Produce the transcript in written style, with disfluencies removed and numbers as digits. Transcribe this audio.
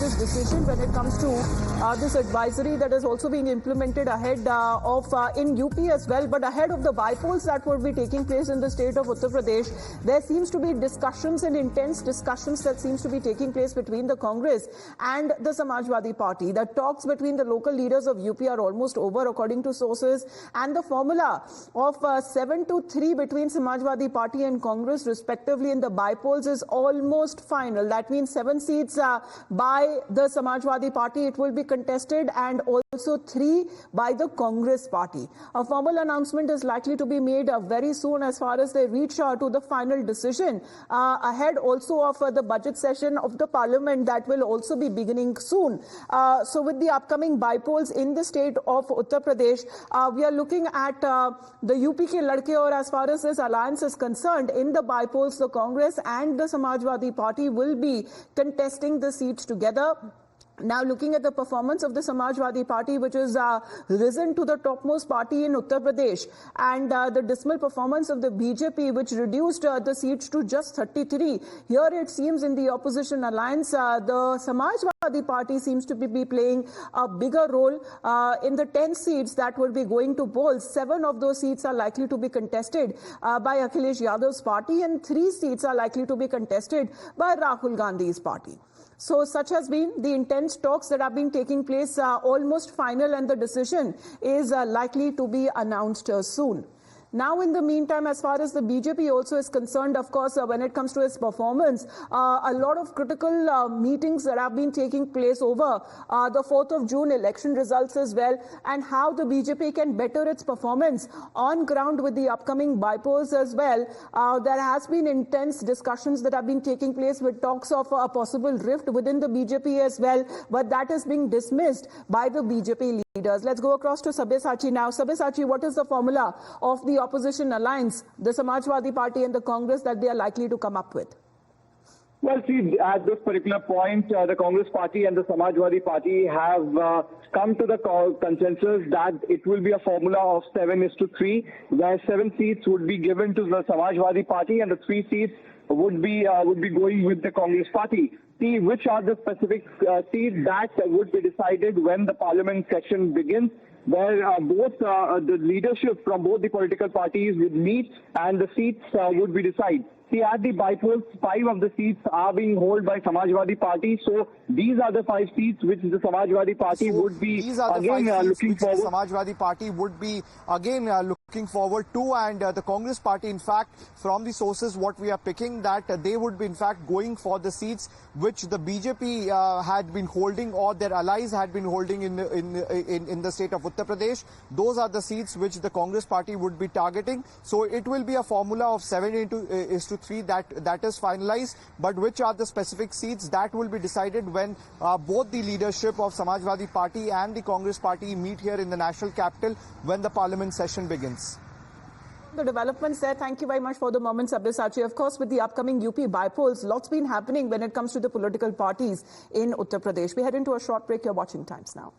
this decision when it comes to this advisory that is also being implemented ahead in UP as well, but ahead of the bypolls that will be taking place in the state of Uttar Pradesh. There seems to be discussions and intense discussions that seems to be taking place between the Congress and the Samajwadi Party. The talks between the local leaders of UP are almost over according to sources, and the formula of 7-3 between Samajwadi Party and Congress respectively in the bypolls is almost final. That means 7 seats by the Samajwadi Party it will be contested, and also 3 by the Congress Party. A formal announcement is likely to be made very soon as far as they reach to the final decision ahead also of the budget session of the parliament that will also be beginning soon. So with the upcoming bypolls in the state of Uttar Pradesh, we are looking at the UP ke ladke, or as far as this alliance is concerned, in the bypolls the Congress and the Samajwadi Party will be contesting the seats together. Now, looking at the performance of the Samajwadi Party, which is risen to the topmost party in Uttar Pradesh, and the dismal performance of the BJP, which reduced the seats to just 33. Here it seems in the opposition alliance, the Samajwadi Party seems to be playing a bigger role in the 10 seats that will be going to polls. 7 of those seats are likely to be contested by Akhilesh Yadav's party, and 3 seats are likely to be contested by Rahul Gandhi's party. So such has been the intense talks that have been taking place, almost final, and the decision is likely to be announced soon. Now, in the meantime, as far as the BJP also is concerned, of course, when it comes to its performance, a lot of critical meetings that have been taking place over the 4th of June election results as well, and how the BJP can better its performance on ground with the upcoming bypolls as well. There has been intense discussions that have been taking place with talks of a possible rift within the BJP as well, but that is being dismissed by the BJP leaders. Let's go across to Sabyasachi now. Sabyasachi, what is the formula of the opposition alliance, the Samajwadi Party and the Congress, that they are likely to come up with? Well, see, at this particular point, the Congress Party and the Samajwadi Party have come to the consensus that it will be a formula of 7:3, where 7 seats would be given to the Samajwadi Party and the 3 seats would be going with the Congress Party. See, which are the specific seats that would be decided when the parliament session begins, where both the leadership from both the political parties would meet and the seats would be decided. See, at the bypolls, 5 of the seats are being held by Samajwadi Party. So these are the 5 seats which the Samajwadi Party would be again looking forward. The Samajwadi Party would be again looking forward to, and the Congress Party, in fact, from the sources what we are picking, that they would be in fact going for the seats which the BJP had been holding, or their allies had been holding in the state of Uttar Pradesh. Those are the seats which the Congress Party would be targeting. So it will be a formula of 7:3 that is finalized, but which are the specific seats, that will be decided when both the leadership of Samajwadi Party and the Congress Party meet here in the national capital when the parliament session begins. The developments there. Thank you very much for the moment, Sabyasachi. Of course, with the upcoming UP bypolls, lots been happening when it comes to the political parties in Uttar Pradesh. We head into a short break. You're watching Times Now.